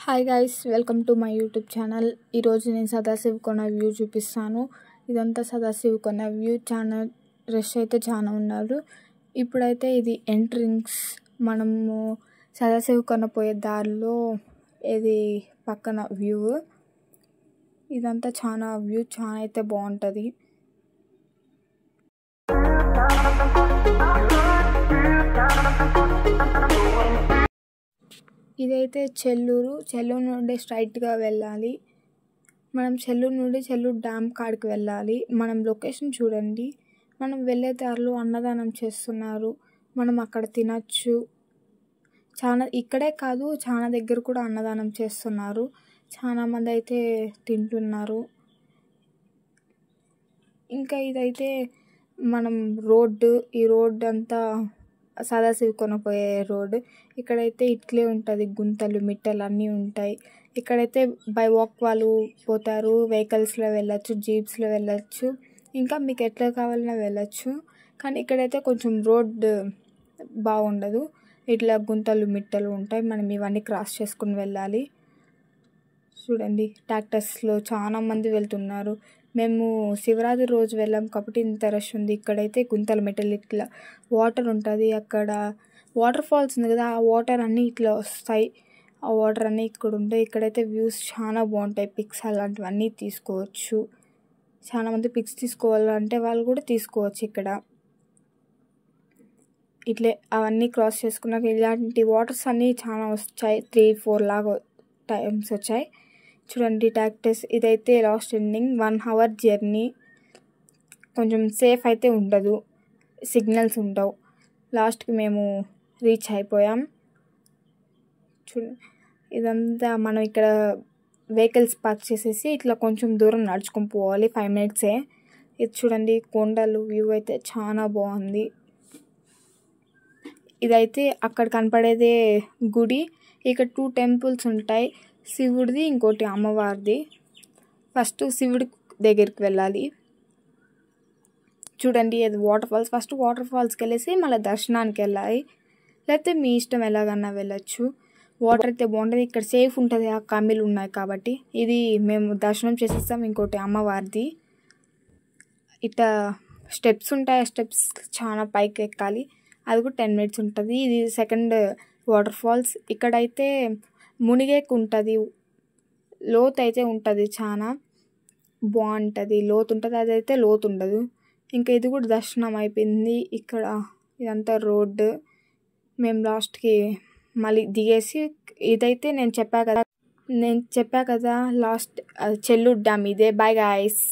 Hi guys, welcome to my YouTube channel. ఈరోజు నేను సదాశివ్ కొన వ్యూ చూపిస్తాను. ఇదంతా సదాశివ్ కొన వ్యూ. చాలా రష్ అయితే చాలా ఉన్నారు. ఇప్పుడైతే ఇది ఎంట్రన్స్. మనము సదాశివ్ కొన పోయే దారిలో ఇది పక్కన వ్యూ. ఇదంతా చాలా వ్యూ చాలా అయితే బాగుంటుంది. ఇదైతే చెల్లూరు నుండి స్ట్రైట్గా వెళ్ళాలి. మనం చెల్లూరు నుండి చెల్లూరు డ్యామ్ కాడికి వెళ్ళాలి. మనం లొకేషన్ చూడండి. మనం వెళ్ళే దారిలో అన్నదానం చేస్తున్నారు. మనం అక్కడ తినచ్చు. ఇక్కడే కాదు, చాలా దగ్గర కూడా అన్నదానం చేస్తున్నారు. చాలామంది అయితే తింటున్నారు. ఇంకా ఇదైతే మనం రోడ్డు. ఈ రోడ్డు అంతా సదాశివ్ కొనపోయే రోడ్డు. ఇక్కడైతే ఇట్లే ఉంటుంది. గుంతలు మిట్టలు అన్నీ ఉంటాయి. ఇక్కడైతే బై వాక్ వాళ్ళు పోతారు. వెహికల్స్లో వెళ్ళచ్చు, జీప్స్లో వెళ్ళచ్చు, ఇంకా మీకు ఎట్లా కావాలన్నా వెళ్ళచ్చు. కానీ ఇక్కడైతే కొంచెం రోడ్డు బాగుండదు. ఇట్లా గుంతలు మిట్టలు ఉంటాయి. మనం ఇవన్నీ క్రాస్ చేసుకుని వెళ్ళాలి. చూడండి, ట్రాక్టర్స్లో చాలా మంది వెళ్తున్నారు. మేము శివరాత్రి రోజు వెళ్ళాం కాబట్టి ఇంత రష్ ఉంది. ఇక్కడైతే గుంతల మెటల్ ఇట్లా వాటర్ ఉంటుంది. అక్కడ వాటర్ ఫాల్స్ ఉంది కదా, ఆ వాటర్ అన్నీ ఇట్లా వస్తాయి. ఆ వాటర్ అన్నీ ఇక్కడ ఉంటాయి. ఇక్కడైతే వ్యూస్ చాలా బాగుంటాయి. పిక్స్ అలాంటివన్నీ తీసుకోవచ్చు. చాలామంది పిక్స్ తీసుకోవాలంటే వాళ్ళు కూడా తీసుకోవచ్చు. ఇక్కడ ఇట్లే అవన్నీ క్రాస్ చేసుకున్నాక ఇలాంటి వాటర్స్ అన్నీ చాలా వచ్చాయి. 3-4 లాగా టైమ్స్ వచ్చాయి. చూడండి ట్రాక్టర్స్. ఇదైతే లాస్ట్ ఎండింగ్. 1 hour journey. కొంచెం సేఫ్ అయితే ఉండదు, సిగ్నల్స్ ఉండవు. లాస్ట్కి మేము రీచ్ అయిపోయాం. చూడండి, ఇదంతా మనం ఇక్కడ వెహికల్స్ పార్క్ చేసేసి ఇట్లా కొంచెం దూరం నడుచుకొని పోవాలి. 5 minutes. ఇది చూడండి, కొండలు వ్యూ అయితే చాలా బాగుంది. ఇదైతే అక్కడ కనపడేదే గుడి. ఇక్కడ 2 temples ఉంటాయి, శివుడిది ఇంకోటి అమ్మవారిది. ఫస్ట్ శివుడి దగ్గరికి వెళ్ళాలి. చూడండి, అది వాటర్ ఫాల్స్. ఫస్ట్ వాటర్ ఫాల్స్కి వెళ్ళేసి మళ్ళీ దర్శనానికి వెళ్ళాలి. లేకపోతే మీ ఇష్టం ఎలాగన్నా వెళ్ళచ్చు. వాటర్ అయితే బాగుంటుంది. ఇక్కడ సేఫ్ ఉంటుంది, ఆ కమ్మీలు ఉన్నాయి కాబట్టి. ఇది మేము దర్శనం చేసేస్తాం. ఇంకోటి అమ్మవారిది. ఇట్లా స్టెప్స్ ఉంటాయి. ఆ స్టెప్స్ చాలా పైకి ఎక్కాలి. అది కూడా 10 minutes ఉంటుంది. ఇది సెకండ్ వాటర్ ఫాల్స్. ఇక్కడైతే మునిగేకి ఉంటుంది. లోతు అయితే ఉంటుంది, చాలా బాగుంటుంది. లోతు ఉంటుంది, అదైతే లోతు ఉండదు. ఇంకా ఇది కూడా దర్శనం అయిపోయింది. ఇక్కడ ఇదంతా రోడ్డు. మేము లాస్ట్కి మళ్ళీ దిగేసి ఇదైతే నేను చెప్పా కదా లాస్ట్ చెల్లూరు డ్యామ్ ఇదే. By guys.